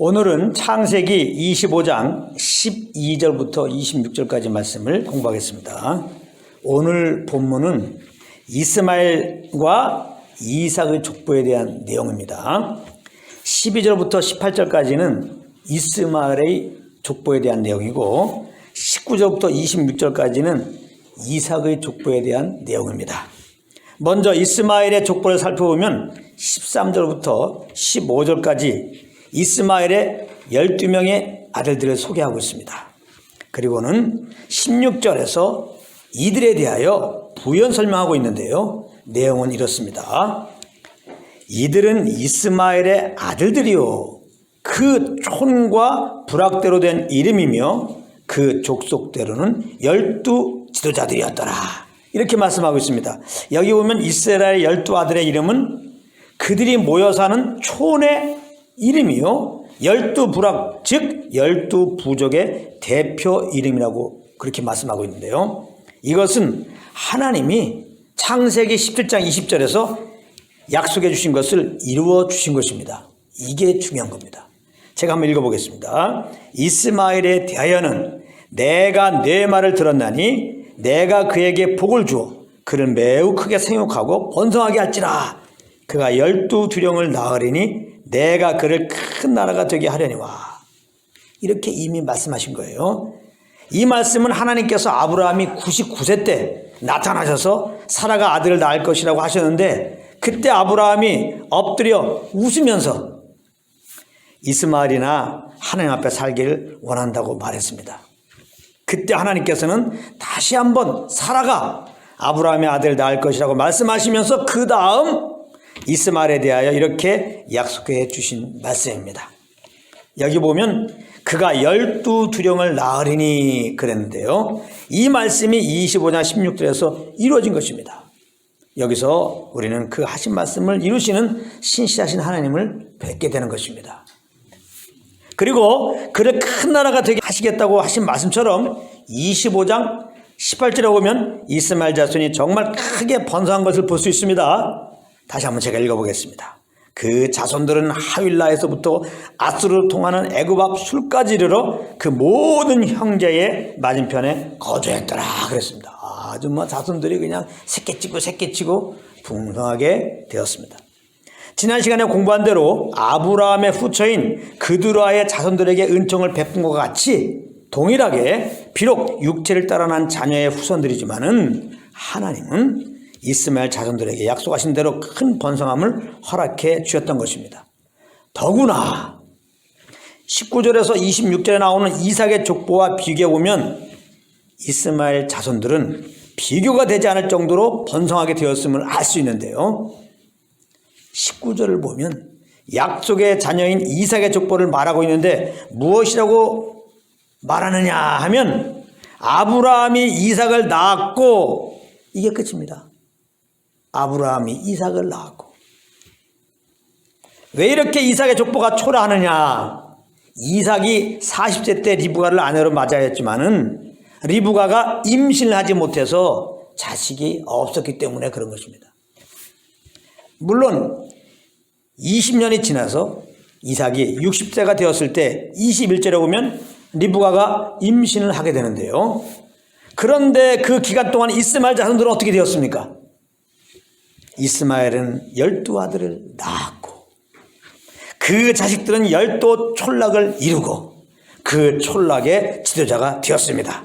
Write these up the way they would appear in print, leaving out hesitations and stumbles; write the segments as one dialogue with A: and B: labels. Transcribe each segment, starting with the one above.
A: 오늘은 창세기 25장 12절부터 26절까지 말씀을 공부하겠습니다. 오늘 본문은 이스마엘과 이삭의 족보에 대한 내용입니다. 12절부터 18절까지는 이스마엘의 족보에 대한 내용이고 19절부터 26절까지는 이삭의 족보에 대한 내용입니다. 먼저 이스마엘의 족보를 살펴보면 13절부터 15절까지 이스마엘의 12명의 아들들을 소개하고 있습니다. 그리고는 16절에서 이들에 대하여 부연 설명하고 있는데요. 내용은 이렇습니다. 이들은 이스마엘의 아들들이요, 그 촌과 부락대로 된 이름이며 그 족속대로는 12 지도자들이었더라. 이렇게 말씀하고 있습니다. 여기 보면 이스라엘의 12아들의 이름은 그들이 모여 사는 촌의 이름이요, 12부락, 즉 12부족의 대표 이름이라고 그렇게 말씀하고 있는데요. 이것은 하나님이 창세기 17장 20절에서 약속해 주신 것을 이루어 주신 것입니다. 이게 중요한 겁니다. 제가 한번 읽어보겠습니다. 이스마엘에 대하여는 내가 내 말을 들었나니 내가 그에게 복을 주어 그를 매우 크게 생육하고 번성하게 할지라. 그가 12두령을 낳으리니 내가 그를 큰 나라가 되게 하려니와. 이렇게 이미 말씀하신 거예요. 이 말씀은 하나님께서 아브라함이 99세 때 나타나셔서 사라가 아들을 낳을 것이라고 하셨는데, 그때 아브라함이 엎드려 웃으면서 이스마엘이나 하나님 앞에 살기를 원한다고 말했습니다. 그때 하나님께서는 다시 한번 사라가 아브라함의 아들을 낳을 것이라고 말씀하시면서 그 다음 이스마엘에 대하여 이렇게 약속해 주신 말씀입니다. 여기 보면 그가 12두령을 낳으리니 그랬는데요. 이 말씀이 25장 16절에서 이루어진 것입니다. 여기서 우리는 그 하신 말씀을 이루시는 신실하신 하나님을 뵙게 되는 것입니다. 그리고 그를 큰 나라가 되게 하시겠다고 하신 말씀처럼 25장 18절에 보면 이스마엘 자손이 정말 크게 번성한 것을 볼 수 있습니다. 다시 한번 제가 읽어보겠습니다. 그 자손들은 하윌라에서부터 아수르로 통하는 애굽 앞 술까지 이르러 그 모든 형제의 맞은편에 거주했더라 그랬습니다. 아주 자손들이 그냥 새끼치고 풍성하게 되었습니다. 지난 시간에 공부한 대로 아브라함의 후처인 그드라의 자손들에게 은총을 베푼 것과 같이 동일하게 비록 육체를 따라 난 자녀의 후손들이지만은 하나님은 이스마엘 자손들에게 약속하신 대로 큰 번성함을 허락해 주셨던 것입니다. 더구나 19절에서 26절에 나오는 이삭의 족보와 비교해보면 이스마엘 자손들은 비교가 되지 않을 정도로 번성하게 되었음을 알 수 있는데요. 19절을 보면 약속의 자녀인 이삭의 족보를 말하고 있는데 무엇이라고 말하느냐 하면 아브라함이 이삭을 낳았고, 이게 끝입니다. 아브라함이 이삭을 낳았고. 왜 이렇게 이삭의 족보가 초라하느냐? 이삭이 40세 때 리브가를 아내로 맞아야 했지만은 리브가가 임신을 하지 못해서 자식이 없었기 때문에 그런 것입니다. 물론 20년이 지나서 이삭이 60세가 되었을 때 21절에 보면 리브가가 임신을 하게 되는데요. 그런데 그 기간 동안 이스마엘 자손들은 어떻게 되었습니까? 이스마엘은 12아들을 낳았고 그 자식들은 12 촌락을 이루고 그 촌락의 지도자가 되었습니다.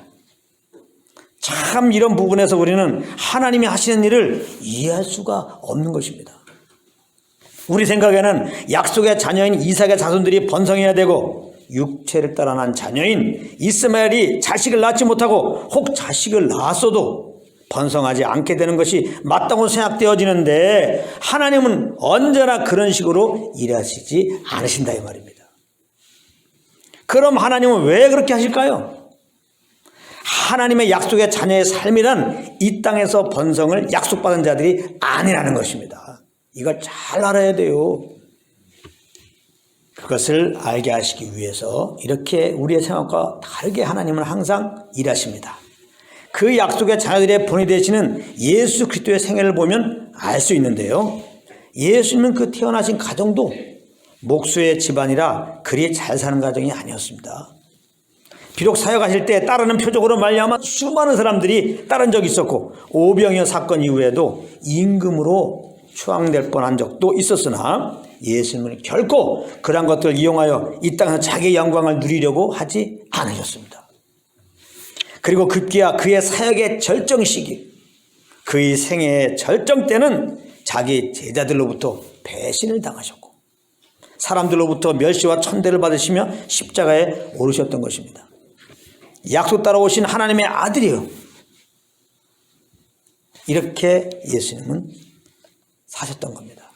A: 참 이런 부분에서 우리는 하나님이 하시는 일을 이해할 수가 없는 것입니다. 우리 생각에는 약속의 자녀인 이삭의 자손들이 번성해야 되고 육체를 따라 난 자녀인 이스마엘이 자식을 낳지 못하고 혹 자식을 낳았어도 번성하지 않게 되는 것이 맞다고 생각되어지는데 하나님은 언제나 그런 식으로 일하시지 않으신다 이 말입니다. 그럼 하나님은 왜 그렇게 하실까요? 하나님의 약속의 자녀의 삶이란 이 땅에서 번성을 약속받은 자들이 아니라는 것입니다. 이걸 잘 알아야 돼요. 그것을 알게 하시기 위해서 이렇게 우리의 생각과 다르게 하나님은 항상 일하십니다. 그 약속의 자녀들의 본이 되시는 예수 그리스도의 생애를 보면 알 수 있는데요. 예수님은 그 태어나신 가정도 목수의 집안이라 그리 잘 사는 가정이 아니었습니다. 비록 사역하실 때 따르는 표적으로 말미암아 수많은 사람들이 따른 적이 있었고 오병이어 사건 이후에도 임금으로 추앙될 뻔한 적도 있었으나 예수님은 결코 그러한 것들을 이용하여 이 땅에서 자기의 영광을 누리려고 하지 않으셨습니다. 그리고 급기야 그의 사역의 절정 시기, 그의 생애의 절정 때는 자기 제자들로부터 배신을 당하셨고 사람들로부터 멸시와 천대를 받으시며 십자가에 오르셨던 것입니다. 약속 따라 오신 하나님의 아들이요, 이렇게 예수님은 사셨던 겁니다.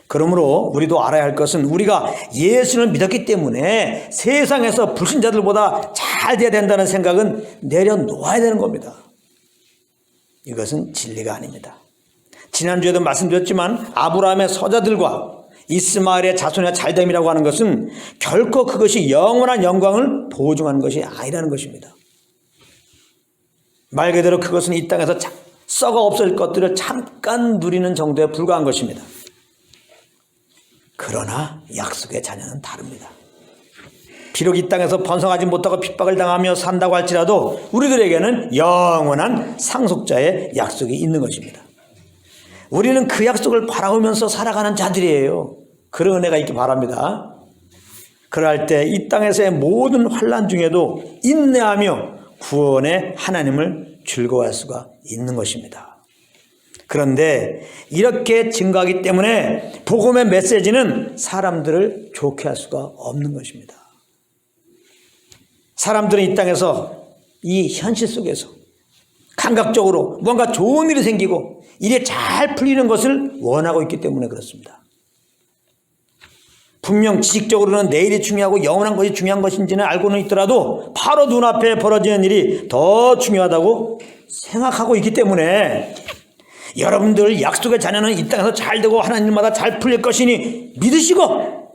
A: 그러므로 우리도 알아야 할 것은 우리가 예수를 믿었기 때문에 세상에서 불신자들보다 잘 돼야 된다는 생각은 내려놓아야 되는 겁니다. 이것은 진리가 아닙니다. 지난주에도 말씀드렸지만 아브라함의 서자들과 이스마엘의 자손의 잘됨이라고 하는 것은 결코 그것이 영원한 영광을 보증하는 것이 아니라는 것입니다. 말 그대로 그것은 이 땅에서 썩어 없을 것들을 잠깐 누리는 정도에 불과한 것입니다. 그러나 약속의 자녀는 다릅니다. 비록 이 땅에서 번성하지 못하고 핍박을 당하며 산다고 할지라도 우리들에게는 영원한 상속자의 약속이 있는 것입니다. 우리는 그 약속을 바라보면서 살아가는 자들이에요. 그런 은혜가 있기 바랍니다. 그럴 때 이 땅에서의 모든 환난 중에도 인내하며 구원의 하나님을 즐거워할 수가 있는 것입니다. 그런데 이렇게 증거하기 때문에 복음의 메시지는 사람들을 좋게 할 수가 없는 것입니다. 사람들은 이 땅에서 이 현실 속에서 감각적으로 뭔가 좋은 일이 생기고 일이 잘 풀리는 것을 원하고 있기 때문에 그렇습니다. 분명 지식적으로는 내일이 중요하고 영원한 것이 중요한 것인지는 알고는 있더라도 바로 눈앞에 벌어지는 일이 더 중요하다고 생각하고 있기 때문에 여러분들 약속의 자녀는 이 땅에서 잘 되고 하나님마다 잘 풀릴 것이니 믿으시고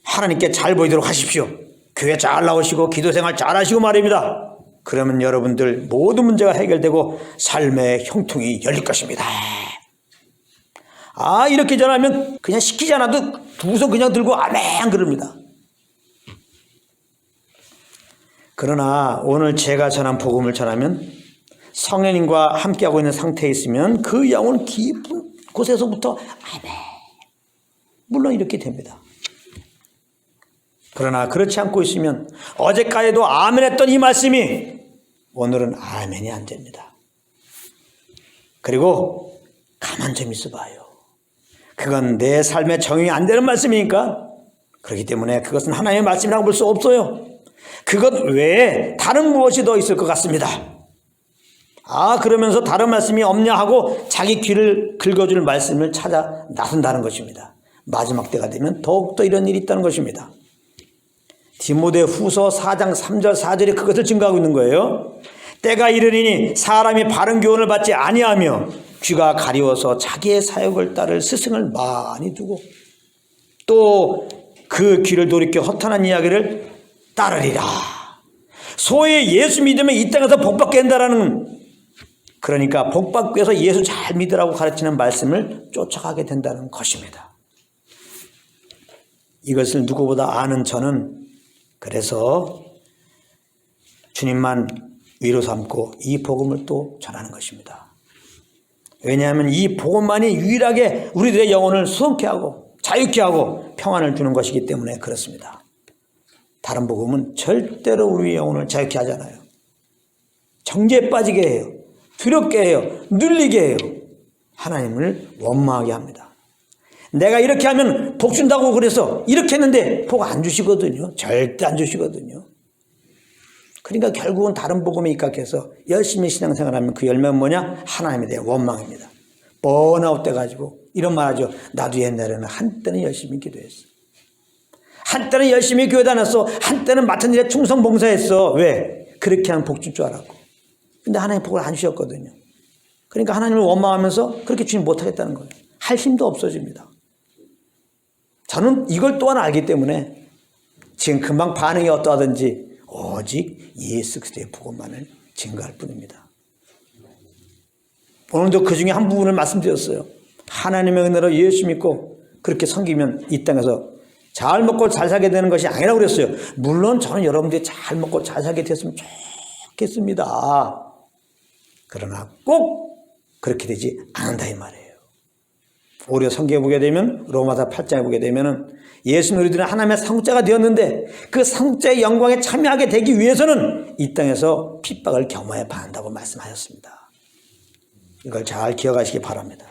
A: 하나님께 잘 보이도록 하십시오. 교회 잘 나오시고 기도생활 잘 하시고 말입니다. 그러면 여러분들 모든 문제가 해결되고 삶의 형통이 열릴 것입니다. 이렇게 전하면 그냥 시키지 않아도 두 손 그냥 들고 아멘 그럽니다. 그러나 오늘 제가 전한 복음을 전하면 성령님과 함께하고 있는 상태에 있으면 그 영혼 깊은 곳에서부터 아멘, 물론 이렇게 됩니다. 그러나 그렇지 않고 있으면 어제까지도 아멘 했던 이 말씀이 오늘은 아멘이 안 됩니다. 그리고 가만 좀 있어봐요. 그건 내 삶에 적용이 안 되는 말씀이니까. 그렇기 때문에 그것은 하나님의 말씀이라고 볼 수 없어요. 그것 외에 다른 무엇이 더 있을 것 같습니다. 그러면서 다른 말씀이 없냐 하고 자기 귀를 긁어줄 말씀을 찾아 나선다는 것입니다. 마지막 때가 되면 더욱더 이런 일이 있다는 것입니다. 디모데후서 4장 3절 4절에 그것을 증거하고 있는 거예요. 때가 이르리니 사람이 바른 교훈을 받지 아니하며 귀가 가리워서 자기의 사역을 따를 스승을 많이 두고 또 그 귀를 돌이켜 허탄한 이야기를 따르리라. 소위 예수 믿으면 이 땅에서 복받게 된다라는, 그러니까 복받기 위해서 예수 잘 믿으라고 가르치는 말씀을 쫓아가게 된다는 것입니다. 이것을 누구보다 아는 저는 그래서 주님만 위로 삼고 이 복음을 또 전하는 것입니다. 왜냐하면 이 복음만이 유일하게 우리들의 영혼을 수송케 하고 자유케 하고 평안을 주는 것이기 때문에 그렇습니다. 다른 복음은 절대로 우리 영혼을 자유케 하잖아요. 정죄에 빠지게 해요. 두렵게 해요. 눌리게 해요. 하나님을 원망하게 합니다. 내가 이렇게 하면 복 준다고 그래서 이렇게 했는데 복 안 주시거든요. 절대 안 주시거든요. 그러니까 결국은 다른 복음에 입각해서 열심히 신앙생활하면 그 열매는 뭐냐? 하나님에 대해 원망입니다. 번아웃 돼가지고 이런 말 하죠. 나도 옛날에는 한때는 열심히 기도했어. 한때는 열심히 교회 다녔어. 한때는 맡은 일에 충성 봉사했어. 왜? 그렇게 하면 복 줄 줄 알았고. 근데 하나님 복을 안 주셨거든요. 그러니까 하나님을 원망하면서 그렇게 주님 못하겠다는 거예요. 할 힘도 없어집니다. 저는 이걸 또한 알기 때문에 지금 금방 반응이 어떠하든지 오직 예수 그리스도의 복음만을 증거할 뿐입니다. 오늘도 그 중에 한 부분을 말씀드렸어요. 하나님의 은혜로 예수 믿고 그렇게 섬기면 이 땅에서 잘 먹고 잘 살게 되는 것이 아니라고 그랬어요. 물론 저는 여러분들이 잘 먹고 잘 살게 됐으면 좋겠습니다. 그러나 꼭 그렇게 되지 않는다 이 말이에요. 오히려 성경에 보게 되면 로마서 8장에 보게 되면 예수 우리들은 하나님의 상속자가 되었는데 그 상속자의 영광에 참여하게 되기 위해서는 이 땅에서 핍박을 겸허해 받는다고 말씀하셨습니다. 이걸 잘 기억하시기 바랍니다.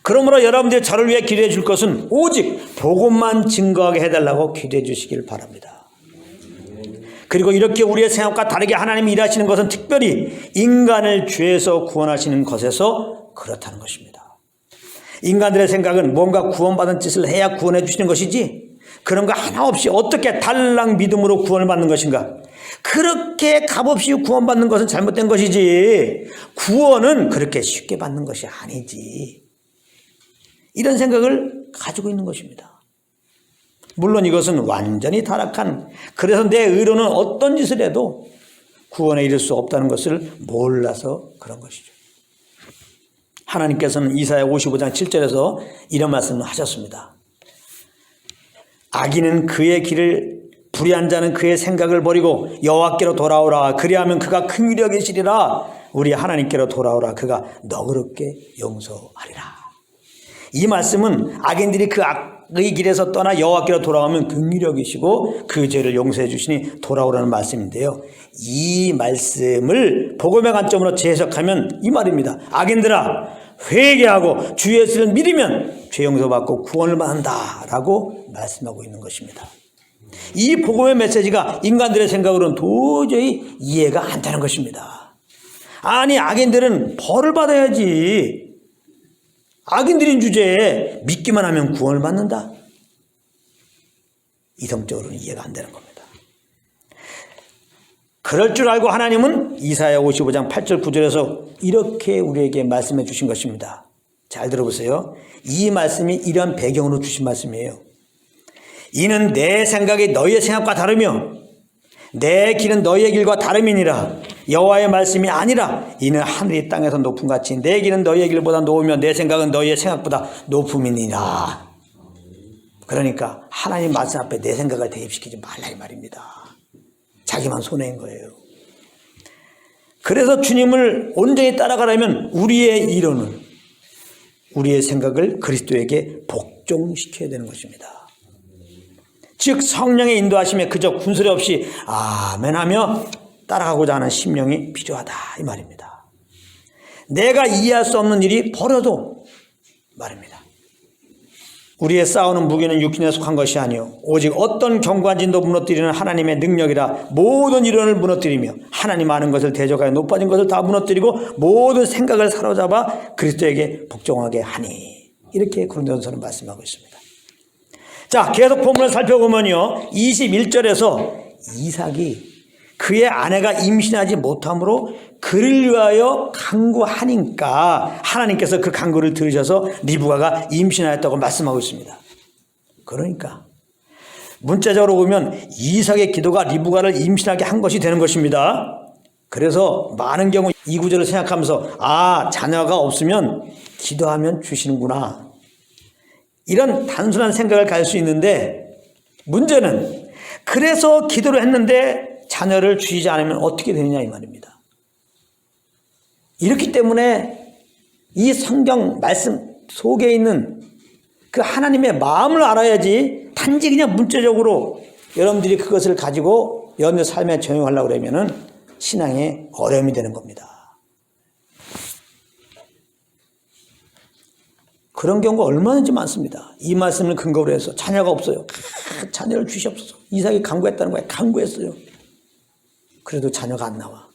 A: 그러므로 여러분들이 저를 위해 기도해 줄 것은 오직 복음만 증거하게 해달라고 기도해 주시길 바랍니다. 그리고 이렇게 우리의 생각과 다르게 하나님이 일하시는 것은 특별히 인간을 죄에서 구원하시는 것에서 그렇다는 것입니다. 인간들의 생각은 뭔가 구원받은 짓을 해야 구원해 주시는 것이지 그런 거 하나 없이 어떻게 달랑 믿음으로 구원을 받는 것인가. 그렇게 값없이 구원받는 것은 잘못된 것이지 구원은 그렇게 쉽게 받는 것이 아니지. 이런 생각을 가지고 있는 것입니다. 물론 이것은 완전히 타락한, 그래서 내 의로는 어떤 짓을 해도 구원에 이를 수 없다는 것을 몰라서 그런 것이죠. 하나님께서는 이사야 55장 7절에서 이런 말씀을 하셨습니다. 악인은 그의 길을, 불의한 자는 그의 생각을 버리고 여호와께로 돌아오라. 그리하면 그가 긍휼히 여기시리라. 우리 하나님께로 돌아오라. 그가 너그럽게 용서하리라. 이 말씀은 악인들이 그 악의 길에서 떠나 여호와께로 돌아오면 긍휼히 여기시고 그 죄를 용서해 주시니 돌아오라는 말씀인데요. 이 말씀을 복음의 관점으로 재해석하면 이 말입니다. 악인들아 회개하고 주 예수를 믿으면 죄 용서받고 구원을 받는다 라고 말씀하고 있는 것입니다. 이 복음의 메시지가 인간들의 생각으로는 도저히 이해가 안 되는 것입니다. 아니 악인들은 벌을 받아야지. 악인들인 주제에 믿기만 하면 구원을 받는다? 이성적으로는 이해가 안 되는 겁니다. 그럴 줄 알고 하나님은 이사야 55장 8절 9절에서 이렇게 우리에게 말씀해 주신 것입니다. 잘 들어보세요. 이 말씀이 이런 배경으로 주신 말씀이에요. 이는 내 생각이 너희의 생각과 다르며 내 길은 너희의 길과 다름이니라. 여호와의 말씀이 아니라 이는 하늘이 땅에서 높음 같이 내 길은 너희의 길보다 높으며 내 생각은 너희의 생각보다 높음이니라. 그러니까 하나님 말씀 앞에 내 생각을 대입시키지 말라 이 말입니다. 자기만 손해인 거예요. 그래서 주님을 온전히 따라가려면 우리의 이론은 우리의 생각을 그리스도에게 복종시켜야 되는 것입니다. 즉 성령의 인도하심에 그저 군소리 없이 아멘하며 따라가고자 하는 심령이 필요하다 이 말입니다. 내가 이해할 수 없는 일이 벌어도 말입니다. 우리의 싸우는 무기는 육신에 속한 것이 아니요 오직 어떤 경관진도 무너뜨리는 하나님의 능력이라. 모든 이론을 무너뜨리며 하나님 아는 것을 대적하여 높아진 것을 다 무너뜨리고 모든 생각을 사로잡아 그리스도에게 복종하게 하니. 이렇게 고린도전서는 말씀하고 있습니다. 자, 계속 본문을 살펴보면요 21절에서 이삭이 그의 아내가 임신하지 못함으로 그를 위하여 간구하니까 하나님께서 그 간구를 들으셔서 리브가가 임신하였다고 말씀하고 있습니다. 그러니까 문자적으로 보면 이삭의 기도가 리브가를 임신하게 한 것이 되는 것입니다. 그래서 많은 경우 이 구절을 생각하면서 자녀가 없으면 기도하면 주시는구나, 이런 단순한 생각을 가질 수 있는데 문제는 그래서 기도를 했는데 자녀를 주시지 않으면 어떻게 되느냐 이 말입니다. 이렇기 때문에 이 성경 말씀 속에 있는 그 하나님의 마음을 알아야지 단지 그냥 문자적으로 여러분들이 그것을 가지고 여러분의 삶에 적용하려고 그러면은 신앙에 어려움이 되는 겁니다. 그런 경우가 얼마든지 많습니다. 이 말씀을 근거로 해서 자녀가 없어요. 자녀를 주시옵소서. 이삭이 간구했다는 거예요. 간구했어요. 그래도 자녀가 안 나와.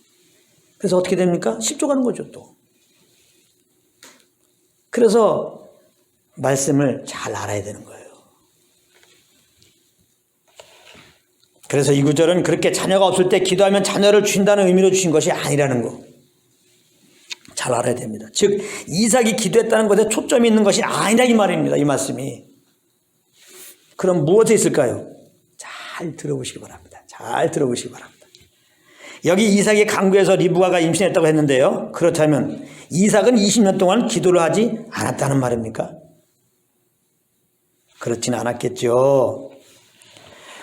A: 그래서 어떻게 됩니까? 실족하는 거죠 또. 그래서 말씀을 잘 알아야 되는 거예요. 그래서 이 구절은 그렇게 자녀가 없을 때 기도하면 자녀를 주신다는 의미로 주신 것이 아니라는 거 잘 알아야 됩니다. 즉 이삭이 기도했다는 것에 초점이 있는 것이 아니라 이 말입니다. 이 말씀이. 그럼 무엇에 있을까요? 잘 들어보시기 바랍니다. 잘 들어보시기 바랍니다. 여기 이삭의 간구에서 리브가가 임신했다고 했는데요. 그렇다면 이삭은 20년 동안 기도를 하지 않았다는 말입니까? 그렇지는 않았겠죠.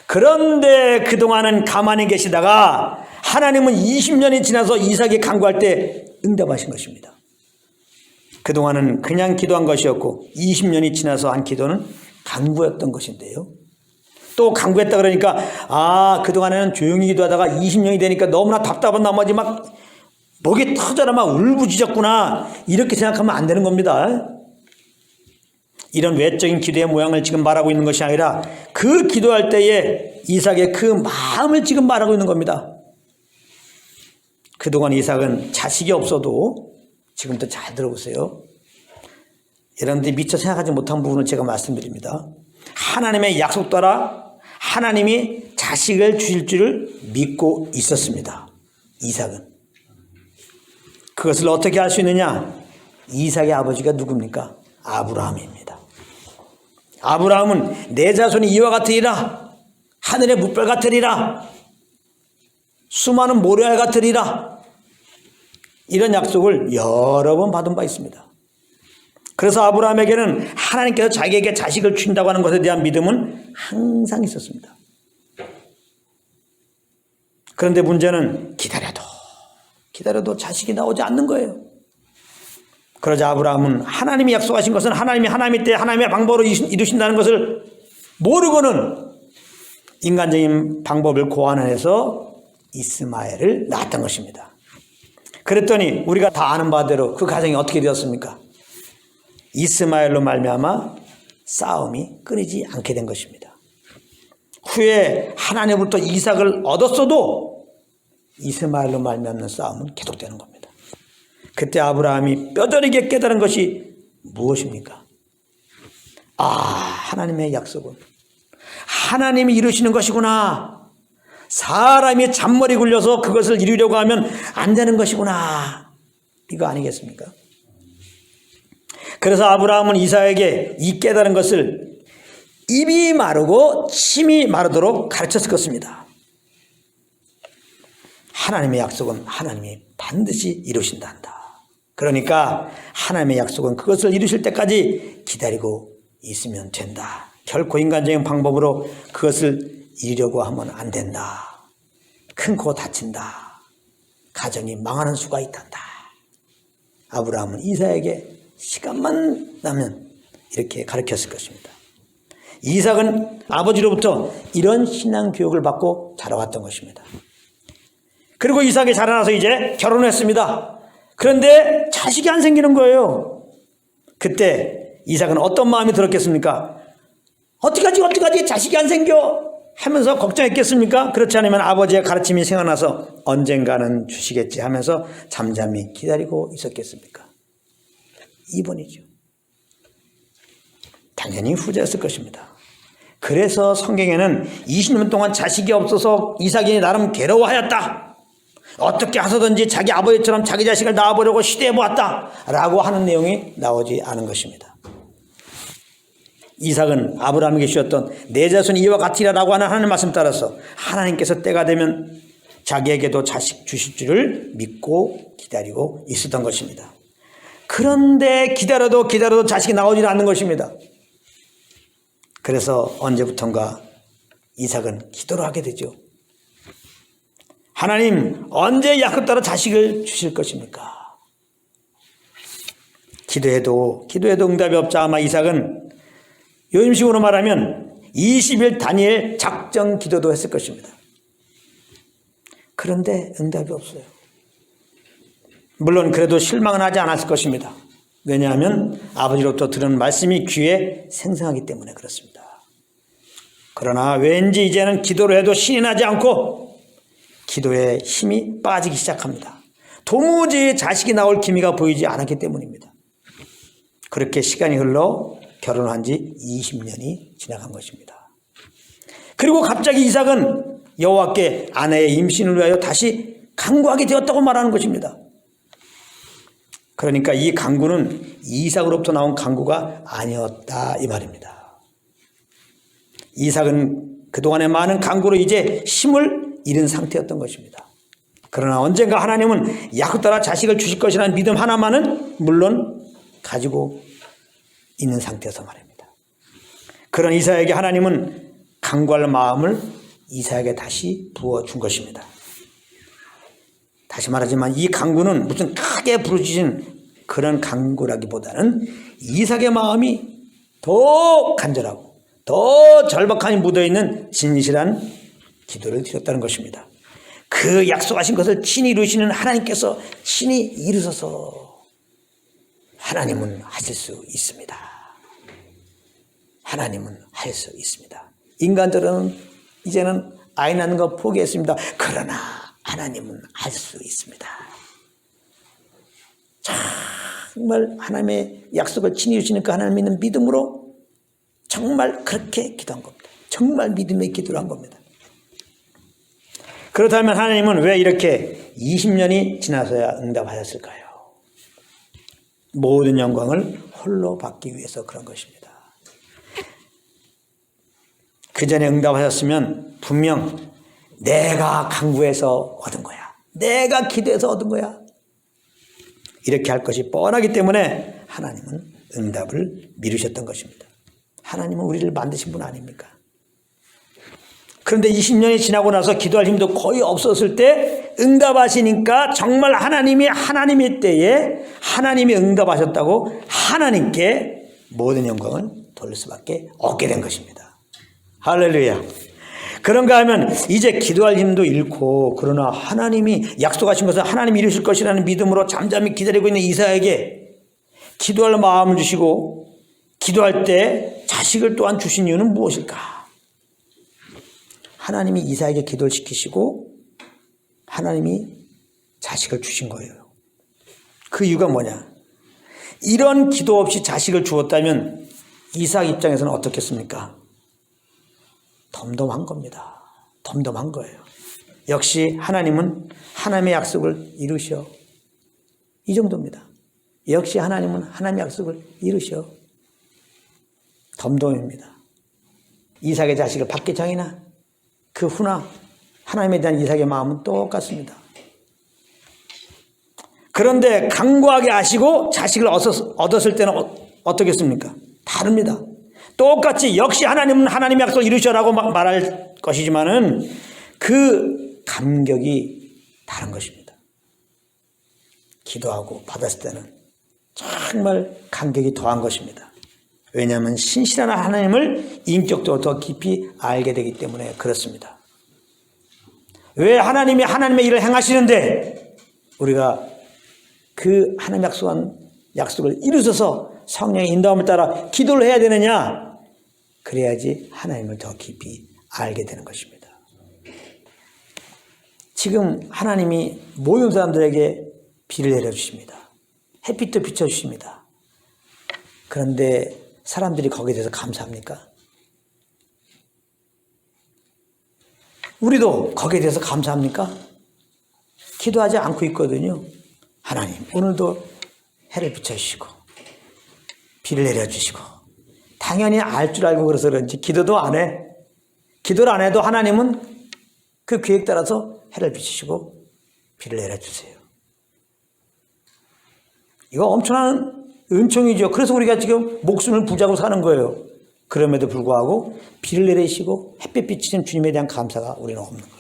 A: 그런데 그동안은 가만히 계시다가 하나님은 20년이 지나서 이삭이 간구할 때 응답하신 것입니다. 그동안은 그냥 기도한 것이었고 20년이 지나서 한 기도는 간구였던 것인데요. 또 간구했다 그러니까 그동안에는 조용히 기도하다가 20년이 되니까 너무나 답답한 나머지 막 목이 터져라 막 울부짖었구나 이렇게 생각하면 안 되는 겁니다. 이런 외적인 기도의 모양을 지금 말하고 있는 것이 아니라 그 기도할 때에 이삭의 그 마음을 지금 말하고 있는 겁니다. 그동안 이삭은 자식이 없어도 지금부터 잘 들어보세요. 여러분들이 미처 생각하지 못한 부분을 제가 말씀드립니다. 하나님의 약속 따라 하나님이 자식을 주실 줄을 믿고 있었습니다. 이삭은. 그것을 어떻게 알 수 있느냐? 이삭의 아버지가 누굽니까? 아브라함입니다. 아브라함은 내 자손이 이와 같으리라. 하늘의 뭇별 같으리라. 수많은 모래알 같으리라. 이런 약속을 여러 번 받은 바 있습니다. 그래서 아브라함에게는 하나님께서 자기에게 자식을 주신다고 하는 것에 대한 믿음은 항상 있었습니다. 그런데 문제는 기다려도 자식이 나오지 않는 거예요. 그러자 아브라함은 하나님이 약속하신 것은 하나님이 하나님 때 하나님의 방법으로 이루신다는 것을 모르고는 인간적인 방법을 고안해서 이스마엘을 낳았던 것입니다. 그랬더니 우리가 다 아는 바대로 그 가정이 어떻게 되었습니까? 이스마엘로 말미암아 싸움이 끊이지 않게 된 것입니다. 후에 하나님으로부터 이삭을 얻었어도 이스마엘로 말미암는 싸움은 계속되는 겁니다. 그때 아브라함이 뼈저리게 깨달은 것이 무엇입니까? 하나님의 약속은 하나님이 이루시는 것이구나. 사람이 잔머리 굴려서 그것을 이루려고 하면 안 되는 것이구나. 이거 아니겠습니까? 그래서 아브라함은 이삭에게 이 깨달은 것을 입이 마르고 침이 마르도록 가르쳤을 것입니다. 하나님의 약속은 하나님이 반드시 이루신다 한다. 그러니까 하나님의 약속은 그것을 이루실 때까지 기다리고 있으면 된다. 결코 인간적인 방법으로 그것을 이루려고 하면 안 된다. 큰 코 다친다. 가정이 망하는 수가 있단다. 아브라함은 이삭에게 시간만 나면 이렇게 가르쳤을 것입니다. 이삭은 아버지로부터 이런 신앙 교육을 받고 자라왔던 것입니다. 그리고 이삭이 자라나서 이제 결혼했습니다. 그런데 자식이 안 생기는 거예요. 그때 이삭은 어떤 마음이 들었겠습니까? 어떡하지 자식이 안 생겨 하면서 걱정했겠습니까? 그렇지 않으면 아버지의 가르침이 생각나서 언젠가는 주시겠지 하면서 잠잠히 기다리고 있었겠습니까? 2번이죠. 당연히 후자였을 것입니다. 그래서 성경에는 20년 동안 자식이 없어서 이삭이 나름 괴로워하였다. 어떻게 하서든지 자기 아버지처럼 자기 자식을 낳아보려고 시도해보았다 라고 하는 내용이 나오지 않은 것입니다. 이삭은 아브라함에게 주셨던 내 자손이 이와 같으리라 라고 하는 하나님의 말씀 따라서 하나님께서 때가 되면 자기에게도 자식 주실 줄을 믿고 기다리고 있었던 것입니다. 그런데 기다려도 자식이 나오지 않는 것입니다. 그래서 언제부턴가 이삭은 기도를 하게 되죠. 하나님 언제 약속 따라 자식을 주실 것입니까? 기도해도 응답이 없자 아마 이삭은 요즘식으로 말하면 20일 다니엘 작정 기도도 했을 것입니다. 그런데 응답이 없어요. 물론 그래도 실망은 하지 않았을 것입니다. 왜냐하면 아버지로부터 들은 말씀이 귀에 생생하기 때문에 그렇습니다. 그러나 왠지 이제는 기도를 해도 신이 나지 않고 기도에 힘이 빠지기 시작합니다. 도무지 자식이 나올 기미가 보이지 않았기 때문입니다. 그렇게 시간이 흘러 결혼한 지 20년이 지나간 것입니다. 그리고 갑자기 이삭은 여호와께 아내의 임신을 위하여 다시 간구하게 되었다고 말하는 것입니다. 그러니까 이 간구는 이삭으로부터 나온 간구가 아니었다 이 말입니다. 이삭은 그동안의 많은 간구로 이제 힘을 잃은 상태였던 것입니다. 그러나 언젠가 하나님은 약속 따라 자식을 주실 것이라는 믿음 하나만은 물론 가지고 있는 상태여서 말입니다. 그런 이사야에게 하나님은 간구할 마음을 이사야에게 다시 부어준 것입니다. 다시 말하지만 이 간구는 무슨 크게 부르짖은 그런 간구라기보다는 이삭의 마음이 더 간절하고 더 절박함이 묻어있는 진실한 기도를 드렸다는 것입니다. 그 약속하신 것을 친히 이루시는 하나님께서 친히 이루셔서 하나님은 하실 수 있습니다. 하나님은 할 수 있습니다. 인간들은 이제는 아이 낳는 거 포기했습니다. 그러나 하나님은 할 수 있습니다. 정말 하나님의 약속을 친히 이루시는 그 하나님 믿는 믿음으로 정말 그렇게 기도한 겁니다. 정말 믿음의 기도를 한 겁니다. 그렇다면 하나님은 왜 이렇게 20년이 지나서야 응답하셨을까요? 모든 영광을 홀로 받기 위해서 그런 것입니다. 그 전에 응답하셨으면 분명 내가 간구해서 얻은 거야. 내가 기도해서 얻은 거야. 이렇게 할 것이 뻔하기 때문에 하나님은 응답을 미루셨던 것입니다. 하나님은 우리를 만드신 분 아닙니까? 그런데 20년이 지나고 나서 기도할 힘도 거의 없었을 때 응답하시니까 정말 하나님이 하나님의 때에 하나님이 응답하셨다고 하나님께 모든 영광을 돌릴 수밖에 없게 된 것입니다. 할렐루야. 그런가 하면 이제 기도할 힘도 잃고 그러나 하나님이 약속하신 것을 하나님이 이루실 것이라는 믿음으로 잠잠히 기다리고 있는 이사야에게 기도할 마음을 주시고 기도할 때 자식을 또한 주신 이유는 무엇일까? 하나님이 이사야에게 기도를 시키시고 하나님이 자식을 주신 거예요. 그 이유가 뭐냐? 이런 기도 없이 자식을 주었다면 이삭 입장에서는 어떻겠습니까? 덤덤한 겁니다. 덤덤한 거예요. 역시 하나님은 하나님의 약속을 이루셔. 이 정도입니다. 역시 하나님은 하나님의 약속을 이루셔. 덤덤입니다. 이삭의 자식을 받기 전이나 그 후나 하나님에 대한 이삭의 마음은 똑같습니다. 그런데 간구하게 하시고 자식을 얻었을 때는 어떻겠습니까? 다릅니다. 똑같이 역시 하나님은 하나님의 약속을 이루셔라고 말할 것이지만은 그 감격이 다른 것입니다. 기도하고 받았을 때는 정말 감격이 더한 것입니다. 왜냐하면 신실한 하나님을 인격적으로 더 깊이 알게 되기 때문에 그렇습니다. 왜 하나님이 하나님의 일을 행하시는데 우리가 그 하나님 약속한 약속을 이루셔서 성령의 인도함을 따라 기도를 해야 되느냐? 그래야지 하나님을 더 깊이 알게 되는 것입니다. 지금 하나님이 모든 사람들에게 비를 내려주십니다. 햇빛도 비춰주십니다. 그런데 사람들이 거기에 대해서 감사합니까? 우리도 거기에 대해서 감사합니까? 기도하지 않고 있거든요. 하나님, 오늘도 해를 비춰주시고 비를 내려주시고 당연히 알 줄 알고 그래서 그런지 기도도 안 해. 기도를 안 해도 하나님은 그 계획 따라서 해를 비추시고 비를 내려주세요. 이거 엄청난 은총이죠. 그래서 우리가 지금 목숨을 부자고 사는 거예요. 그럼에도 불구하고 비를 내리시고 햇빛 비치는 주님에 대한 감사가 우리는 없는 거예요.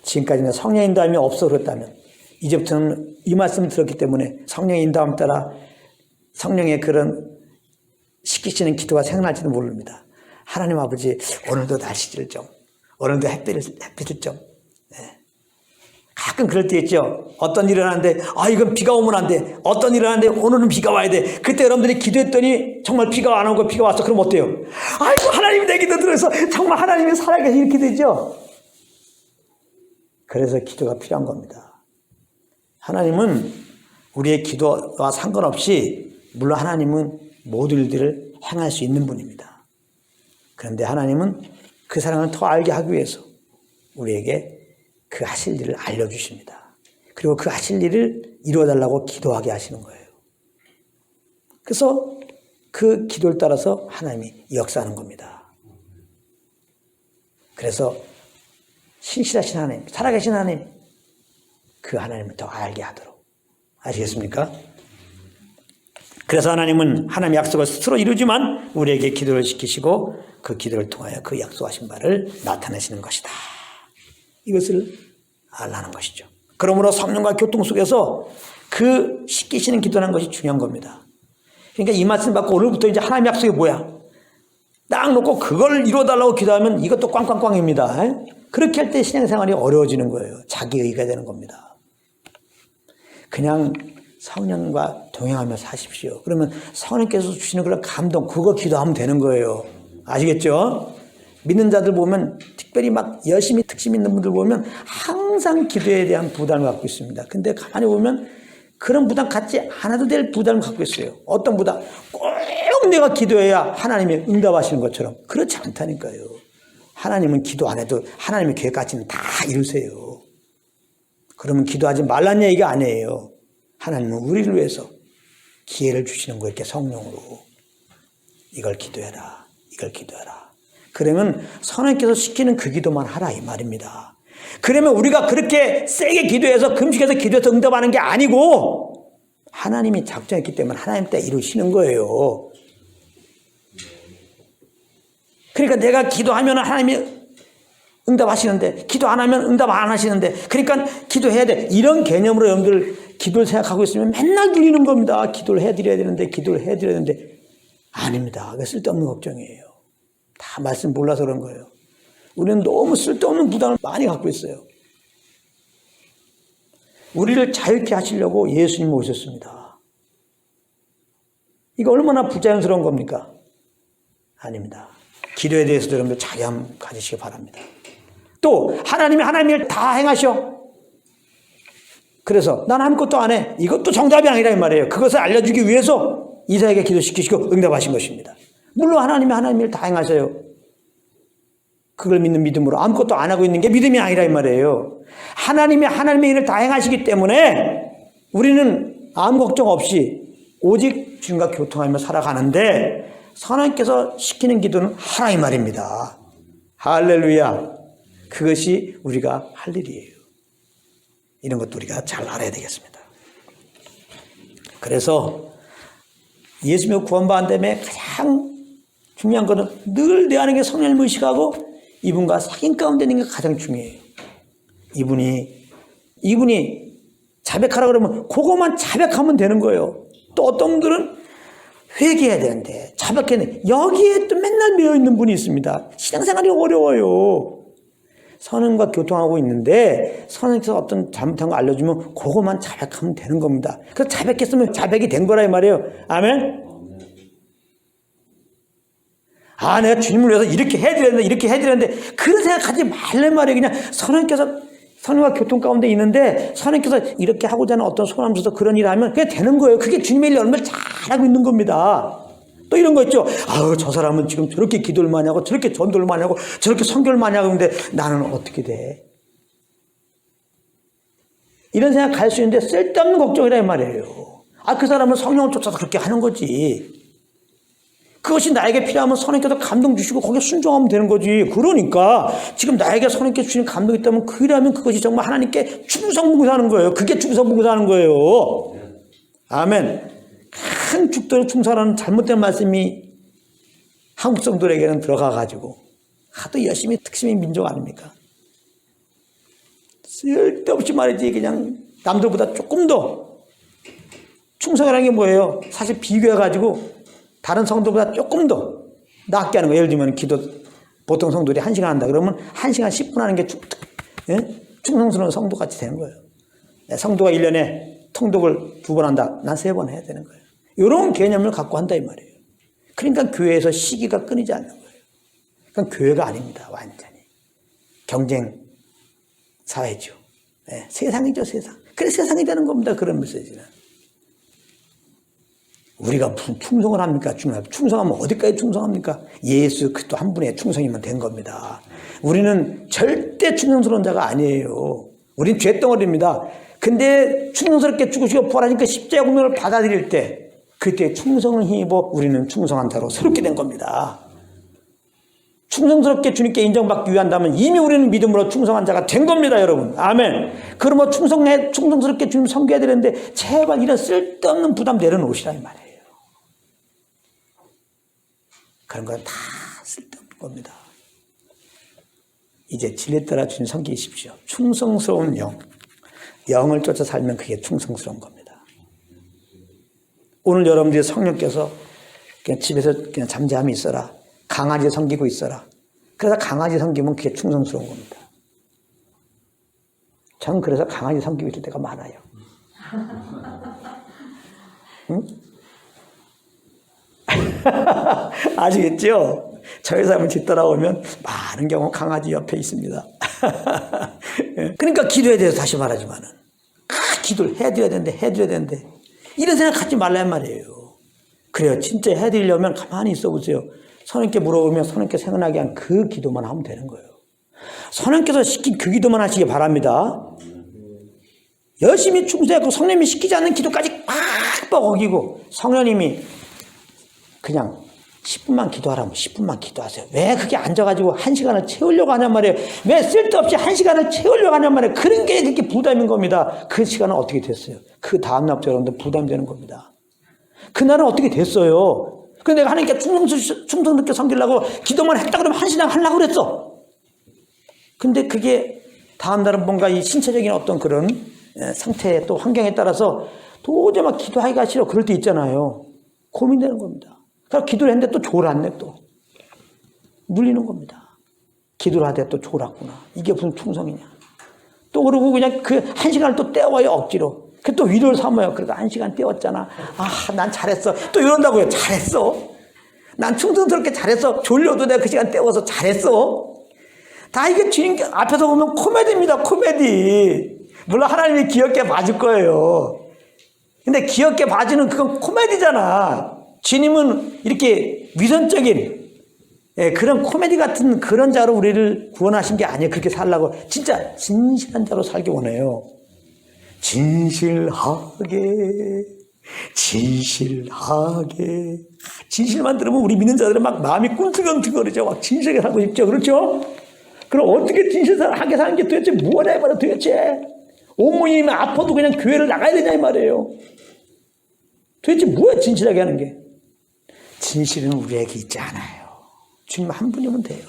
A: 지금까지는 성령의 인도함이 없어 그렇다면 이제부터는 이 말씀을 들었기 때문에 성령의 인도함 따라 성령의 그런 시키시는 기도가 생각날지도 모릅니다. 하나님 아버지, 오늘도 날씨를 좀, 오늘도 햇빛을 좀. 네. 가끔 그럴 때 있죠. 어떤 일을 하는데 이건 비가 오면 안 돼. 어떤 일을 하는데 오늘은 비가 와야 돼. 그때 여러분들이 기도했더니 정말 비가 안 오고 비가 왔어. 그럼 어때요? 아이고, 하나님이 내 기도 들어서 정말 하나님이 살아계시 이렇게 되죠. 그래서 기도가 필요한 겁니다. 하나님은 우리의 기도와 상관없이 물론 하나님은 모든 일들을 행할 수 있는 분입니다. 그런데 하나님은 그 사랑을 더 알게 하기 위해서 우리에게 그 하실 일을 알려주십니다. 그리고 그 하실 일을 이루어달라고 기도하게 하시는 거예요. 그래서 그 기도를 따라서 하나님이 역사하는 겁니다. 그래서 신실하신 하나님, 살아계신 하나님, 그 하나님을 더 알게 하도록. 아시겠습니까? 그래서 하나님은 하나님의 약속을 스스로 이루지만 우리에게 기도를 시키시고 그 기도를 통하여 그 약속하신 바를 나타내시는 것이다. 이것을 알라는 것이죠. 그러므로 성령과 교통 속에서 그 시키시는 기도라는 것이 중요한 겁니다. 그러니까 이 말씀 받고 오늘부터 이제 하나님의 약속이 뭐야? 딱 놓고 그걸 이루어달라고 기도하면 이것도 꽝꽝꽝입니다. 그렇게 할 때 신앙생활이 어려워지는 거예요. 자기의가 되는 겁니다. 그냥 성령과 동행하며 사십시오. 그러면 성령께서 주시는 그런 감동, 그거 기도하면 되는 거예요. 아시겠죠? 믿는 자들 보면 특별히 막 열심히 특심 있는 분들 보면 항상 기도에 대한 부담을 갖고 있습니다. 근데 가만히 보면 그런 부담 갖지 않아도 될 부담을 갖고 있어요. 어떤 부담? 꼭 내가 기도해야 하나님이 응답하시는 것처럼. 그렇지 않다니까요. 하나님은 기도 안 해도 하나님의 계획까지는 다 이루세요. 그러면 기도하지 말란 얘기가 아니에요. 하나님은 우리를 위해서 기회를 주시는 거예요. 이렇게 성령으로. 이걸 기도해라. 이걸 기도해라. 그러면 선생님께서 시키는 그 기도만 하라 이 말입니다. 그러면 우리가 그렇게 세게 기도해서 금식해서 기도해서 응답하는 게 아니고 하나님이 작정했기 때문에 하나님 때 이루시는 거예요. 그러니까 내가 기도하면 하나님이 응답하시는데 기도 안 하면 응답 안 하시는데 그러니까 기도해야 돼. 이런 개념으로 여러분들 기도를 생각하고 있으면 맨날 들리는 겁니다. 기도를 해드려야 되는데 기도를 해드려야 되는데 아닙니다. 그게 쓸데없는 걱정이에요. 다 말씀 몰라서 그런 거예요. 우리는 너무 쓸데없는 부담을 많이 갖고 있어요. 우리를 자유케 하시려고 예수님이 오셨습니다. 이거 얼마나 부자연스러운 겁니까? 아닙니다. 기도에 대해서도 여러분들 자괴함 가지시기 바랍니다. 또 하나님이 하나님의 일 다 행하셔. 그래서 난 아무것도 안 해. 이것도 정답이 아니라 이 말이에요. 그것을 알려주기 위해서 이사야에게 기도시키시고 응답하신 것입니다. 물론 하나님이 하나님의 일 다 행하셔요. 그걸 믿는 믿음으로 아무것도 안 하고 있는 게 믿음이 아니라 이 말이에요. 하나님이 하나님의 일을 다 행하시기 때문에 우리는 아무 걱정 없이 오직 주님과 교통하며 살아가는데 하나님께서 시키는 기도는 하라 이 말입니다. 할렐루야. 그것이 우리가 할 일이에요. 이런 것도 우리가 잘 알아야 되겠습니다. 그래서 예수님의 구원받은 다음에 가장 중요한 것은 늘 내 안에 성령을 의식하고 이분과 사귐 가운데 있는 게 가장 중요해요. 이분이 자백하라 그러면 그것만 자백하면 되는 거예요. 또 어떤 분들은 회개해야 되는데 자백해야 되는데 여기에 또 맨날 매여 있는 분이 있습니다. 신앙생활이 어려워요. 선언과 교통하고 있는데 선언에서 어떤 잘못한 거 알려주면 그것만 자백하면 되는 겁니다. 그래서 자백했으면 자백이 된 거라 이 말이에요. 아멘? 아, 내가 주님을 위해서 이렇게 해드렸는데 이렇게 해드렸는데 그런 생각하지 말란 말이에요. 그냥 선언과 교통 가운데 있는데 선생님께서 이렇게 하고자 하는 어떤 소감 줘서 그런 일을 하면 그게 되는 거예요. 그게 주님의 일을 얼마나 잘하고 있는 겁니다. 또 이런 거 있죠. 아유, 저 사람은 지금 저렇게 기도를 많이 하고 저렇게 전도를 많이 하고 저렇게 선교를 많이 하고 있는데 나는 어떻게 돼? 이런 생각 갈 수 있는데 쓸데없는 걱정이라 이 말이에요. 아, 그 사람은 성령을 쫓아서 그렇게 하는 거지. 그것이 나에게 필요하면 선생님께서 감동 주시고 거기에 순종하면 되는 거지. 그러니까 지금 나에게 선생님께 주시는 감동이 있다면 그 일하면 그것이 정말 하나님께 충성봉사하는 거예요. 그게 충성봉사하는 거예요. 아멘. 큰 죽도록 충성하는 잘못된 말씀이 한국 성도들에게는 들어가가지고 하도 열심히 특심인 민족 아닙니까? 쓸데없이 말이지 그냥 남들보다 조금 더 충성이라는 게 뭐예요? 사실 비교해가지고 다른 성도보다 조금 더 낫게 하는 거예요. 예를 들면 기도 보통 성도들이 1시간 한다 그러면 1시간 10분 하는 게 충성스러운 성도같이 되는 거예요. 성도가 1년에 통독을 2번 한다. 난 3번 해야 되는 거예요. 이런 개념을 갖고 한다 이 말이에요. 그러니까 교회에서 시기가 끊이지 않는 거예요. 그러니까 교회가 아닙니다. 완전히. 경쟁 사회죠. 네, 세상이죠. 세상. 그래서 세상이 되는 겁니다. 그런 메시지는. 우리가 무슨 충성을 합니까? 충성하면 어디까지 충성합니까? 예수 그리스도 한 분의 충성이면 된 겁니다. 우리는 절대 충성스러운 자가 아니에요. 우린 죄덩어리입니다. 근데 충성스럽게 죽으시고 부활하니까 십자가 공로를 받아들일 때 그때 충성을 힘입어 우리는 충성한 자로 새롭게 된 겁니다. 충성스럽게 주님께 인정받기 위한다면 이미 우리는 믿음으로 충성한 자가 된 겁니다, 여러분. 아멘. 그러면 충성스럽게 주님 섬겨야 되는데 제발 이런 쓸데없는 부담 내려놓으시라 이 말이에요. 그런 건 다 쓸데없는 겁니다. 이제 진리 따라 주님 섬기십시오. 충성스러운 영을 쫓아 살면 그게 충성스러운 겁니다. 오늘 여러분들이 성령께서 그냥 집에서 그냥 잠잠히 있어라. 강아지 섬기고 있어라. 그래서 강아지 섬기면 그게 충성스러운 겁니다. 저는 그래서 강아지 섬기고 있을 때가 많아요. 응? 아시겠죠? 저희 삶을 뒤따라오면 많은 경우 강아지 옆에 있습니다. 그러니까 기도에 대해서 다시 말하지만은 기도를 해드려야 되는데 이런 생각 갖지 말란 말이에요. 그래요. 진짜 해드리려면 가만히 있어 보세요. 선생님께 물어보면 선생님께 생각나게 한 그 기도만 하면 되는 거예요. 선생님께서 시킨 그 기도만 하시기 바랍니다. 열심히 충성하고 성령님이 시키지 않는 기도까지 빡빡 어기고 성령님이 그냥 10분만 기도하라면 10분만 기도하세요. 왜 그게 앉아가지고 1시간을 채우려고 하냔 말이에요. 왜 쓸데없이 1시간을 채우려고 하냔 말이에요. 그런 게 그렇게 부담인 겁니다. 그 시간은 어떻게 됐어요? 그 다음날부터 여러분들 부담되는 겁니다. 그날은 어떻게 됐어요? 근데 내가 하나님께 충성스럽게 섬기려고 기도만 했다 그러면 1시간 하려고 그랬어. 근데 그게 다음날은 뭔가 이 신체적인 어떤 그런 상태 또 환경에 따라서 도저히 막 기도하기가 싫어. 그럴 때 있잖아요. 고민되는 겁니다. 그래서 기도를 했는데 또 졸았네 또. 눌리는 겁니다. 기도를 하되 또 졸았구나. 이게 무슨 충성이냐. 또 그러고 그냥 그 1시간을 또 때워요 억지로. 그 또 위로를 삼아요. 그러니까 1시간 때웠잖아. 아, 난 잘했어. 또 이런다고요. 잘했어. 난 충성스럽게 잘했어. 졸려도 내가 그 시간 때워서 잘했어. 다 이게 주님 앞에서 보면 코미디입니다. 코미디. 물론 하나님이 귀엽게 봐줄 거예요. 근데 귀엽게 봐주는 그건 코미디잖아. 주님은 이렇게 위선적인 그런 코미디 같은 그런 자로 우리를 구원하신 게 아니에요. 그렇게 살라고. 진짜 진실한 자로 살기 원해요. 진실하게. 진실만 들으면 우리 믿는 자들은 막 마음이 꾼틀건틀거리죠. 막 진실하게 살고 싶죠. 그렇죠? 그럼 어떻게 진실하게 사는 게 도대체 뭐냐 이 말이야 도대체. 온몸이 아파도 그냥 교회를 나가야 되냐 이 말이에요. 도대체 뭐야 진실하게 하는 게. 진실은 우리에게 있지 않아요. 주님 한 분이면 돼요.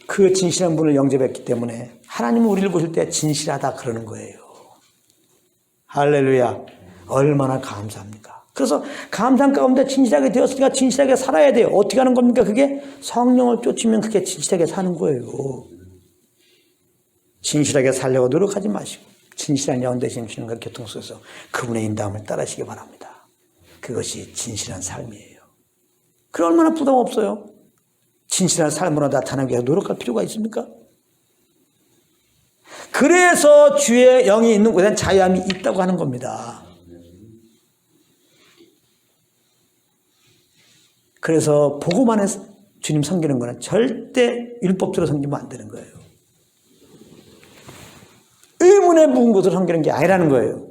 A: 그 진실한 분을 영접했기 때문에 하나님은 우리를 보실 때 진실하다 그러는 거예요. 할렐루야. 얼마나 감사합니까. 그래서 감사한 가운데 진실하게 되었으니까 진실하게 살아야 돼요. 어떻게 하는 겁니까? 그게 성령을 쫓으면 그게 진실하게 사는 거예요. 진실하게 살려고 노력하지 마시고 진실한 영 되신 주님과 교통 속에서 그분의 인도함을 따르시기 바랍니다. 그것이 진실한 삶이에요. 그럼 얼마나 부담 없어요. 진실한 삶으로 나타나기 위해 노력할 필요가 있습니까? 그래서 주의 영이 있는 곳에는 자유함이 있다고 하는 겁니다. 그래서 보고만 해서 주님 섬기는 거는 절대 율법대로 섬기면 안 되는 거예요. 의문에 묵은 것을 섬기는 게 아니라는 거예요.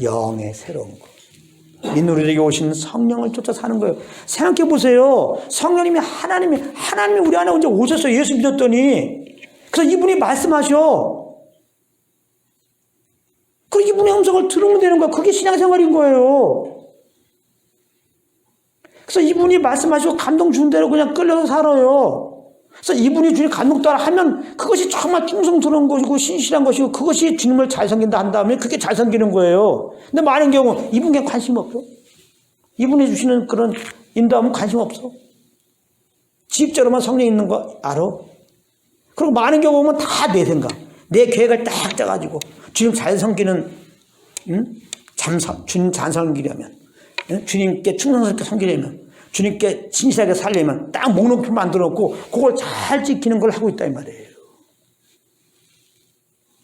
A: 영의 새로운 것. 믿는 우리에게 오신 성령을 쫓아 사는 거예요. 생각해 보세요. 성령님이 하나님이 우리 안에 언제 오셨어요. 예수 믿었더니. 그래서 이분이 말씀하셔. 그리고 이분의 음성을 들으면 되는 거예요. 그게 신앙생활인 거예요. 그래서 이분이 말씀하시고 감동 준 대로 그냥 끌려서 살아요. 그래서 이분이 주님 감동 따라 하면 그것이 정말 충성스러운 것이고 신실한 것이고 그것이 주님을 잘 섬긴다 한 다음에 그게 잘 섬기는 거예요. 근데 많은 경우 이분께 관심 없어. 이분이 주시는 그런 인도하면 관심 없어. 지식적으로만 성령 있는 거 알아. 그리고 많은 경우 보면 다 내 생각, 내 계획을 딱 짜가지고 주님 잘 섬기는 주님 잘 섬기려면 주님께 충성스럽게 섬기려면 주님께 진실하게 살려면 딱 목록표 만들어 놓고 그걸 잘 지키는 걸 하고 있다 이 말이에요.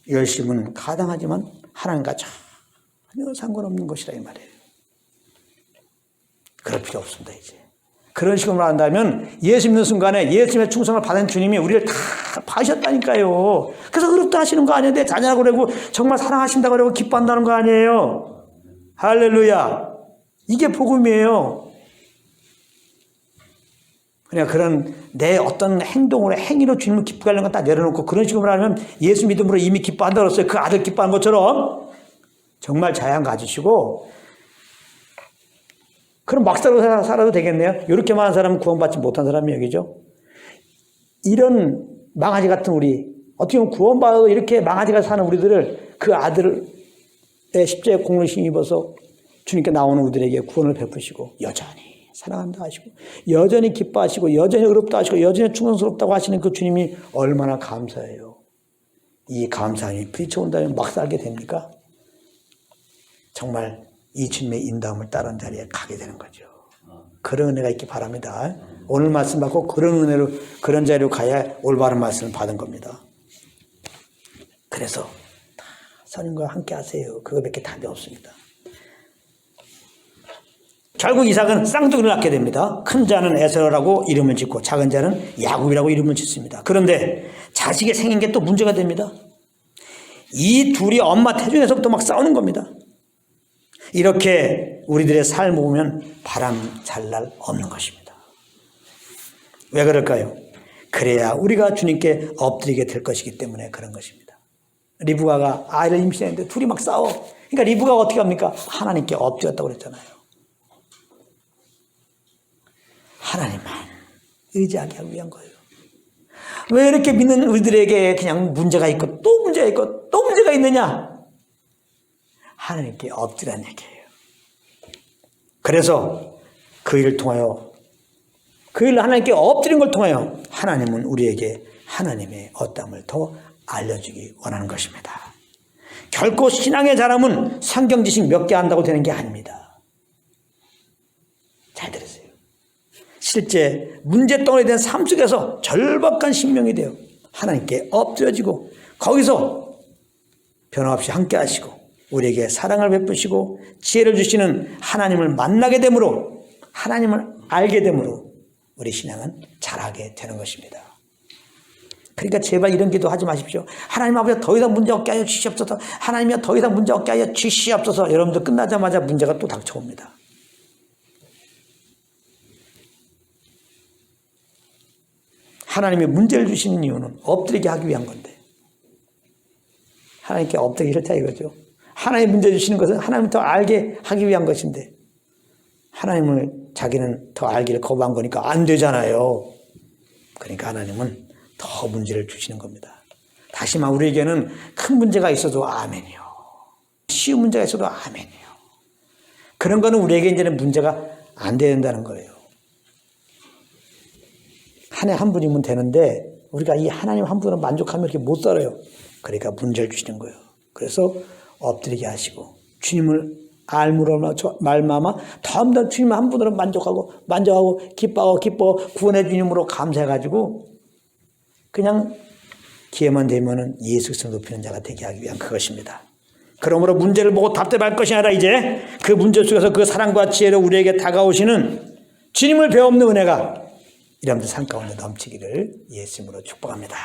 A: 열심은 가당하지만 하나님과 전혀 상관없는 것이라 이 말이에요. 그럴 필요 없습니다. 이제 그런 식으로 한다면 예수 믿는 순간에 예수님의 충성을 받은 주님이 우리를 다 봐주셨다니까요. 그래서 그렇다 하시는 거 아니에요. 내 자녀라고 그러고 정말 사랑하신다고 그러고 기뻐한다는 거 아니에요. 할렐루야. 이게 복음이에요. 그냥 그런 내 어떤 행동으로 행위로 주님을 기쁘게 하려는 건 다 내려놓고 그런 식으로 하면 예수 믿음으로 이미 기뻐한다 그랬어요. 그 아들 기뻐한 것처럼 정말 자양 가지시고 그럼 막 살아도 되겠네요. 이렇게만 한 사람은 구원받지 못한 사람이 여기죠. 이런 망아지 같은 우리, 어떻게 보면 구원받아도 이렇게 망아지가 사는 우리들을 그 아들의 십자가의 공로를 힘입어서 주님께 나오는 우리들에게 구원을 베푸시고 여전히 사랑한다 하시고 여전히 기뻐하시고 여전히 의롭다 하시고 여전히 충성스럽다고 하시는 그 주님이 얼마나 감사해요. 이 감사함이 부딪혀온다면 막 살게 됩니까? 정말 이 주님의 인도함을 따른 자리에 가게 되는 거죠. 그런 은혜가 있기 바랍니다. 오늘 말씀 받고 그런 은혜로 그런 자리로 가야 올바른 말씀을 받은 겁니다. 그래서 다 선임과 함께 하세요. 그거밖에 답이 없습니다. 결국 이삭은 쌍둥이를 낳게 됩니다. 큰 자는 에서라고 이름을 짓고 작은 자는 야곱이라고 이름을 짓습니다. 그런데 자식이 생긴 게 또 문제가 됩니다. 이 둘이 엄마 태중에서부터 막 싸우는 겁니다. 이렇게 우리들의 삶을 보면 바람 잘 날 없는 것입니다. 왜 그럴까요? 그래야 우리가 주님께 엎드리게 될 것이기 때문에 그런 것입니다. 리브가가 아이를 임신했는데 둘이 막 싸워. 그러니까 리브가가 어떻게 합니까? 하나님께 엎드렸다고 그랬잖아요. 하나님만 의지하게 하기 위한 거예요. 왜 이렇게 믿는 우리들에게 그냥 문제가 있고 또 문제가 있고 또 문제가 있느냐? 하나님께 엎드리라는 얘기예요. 그래서 그 일을 통하여 그 일을 하나님께 엎드린 걸 통하여 하나님은 우리에게 하나님의 어떠함을 더 알려주기 원하는 것입니다. 결코 신앙의 자람은 성경 지식 몇 개 한다고 되는 게 아닙니다. 잘 들으세요. 실제 문제덩어리에 대한 삶 속에서 절박한 심령이 되어 하나님께 엎드려지고 거기서 변함없이 함께 하시고 우리에게 사랑을 베푸시고 지혜를 주시는 하나님을 만나게 되므로 하나님을 알게 되므로 우리 신앙은 자라게 되는 것입니다. 그러니까 제발 이런 기도 하지 마십시오. 하나님 아버지 더 이상 문제 없게 하여 주시옵소서. 하나님이여 더 이상 문제 없게 하여 주시옵소서. 여러분들 끝나자마자 문제가 또 닥쳐옵니다. 하나님이 문제를 주시는 이유는 엎드리게 하기 위한 건데 하나님께 엎드리기 싫다 이거죠. 하나님 문제 주시는 것은 하나님을 더 알게 하기 위한 것인데 하나님을 자기는 더 알기를 거부한 거니까 안 되잖아요. 그러니까 하나님은 더 문제를 주시는 겁니다. 다시 말 우리에게는 큰 문제가 있어도 아멘이요. 쉬운 문제가 있어도 아멘이요. 그런 거는 우리에게 이제는 문제가 안 된다는 거예요. 한 해 한 분이면 되는데 우리가 이 하나님 한 분으로 만족하면 이렇게 못 살아요. 그러니까 문제를 주시는 거예요. 그래서 엎드리게 하시고 주님을 알므로 말미암아 더 주님 한 분으로 만족하고 기뻐 구원해 주님으로 감사해가지고 그냥 기회만 되면은 예수 그리스도 높이는 자가 되게 하기 위한 그것입니다. 그러므로 문제를 보고 답답할 것이 아니라 이제 그 문제 속에서 그 사랑과 지혜로 우리에게 다가오시는 주님을 배우는 은혜가 여러분들 삶 가운데 넘치기를 예수님으로 축복합니다.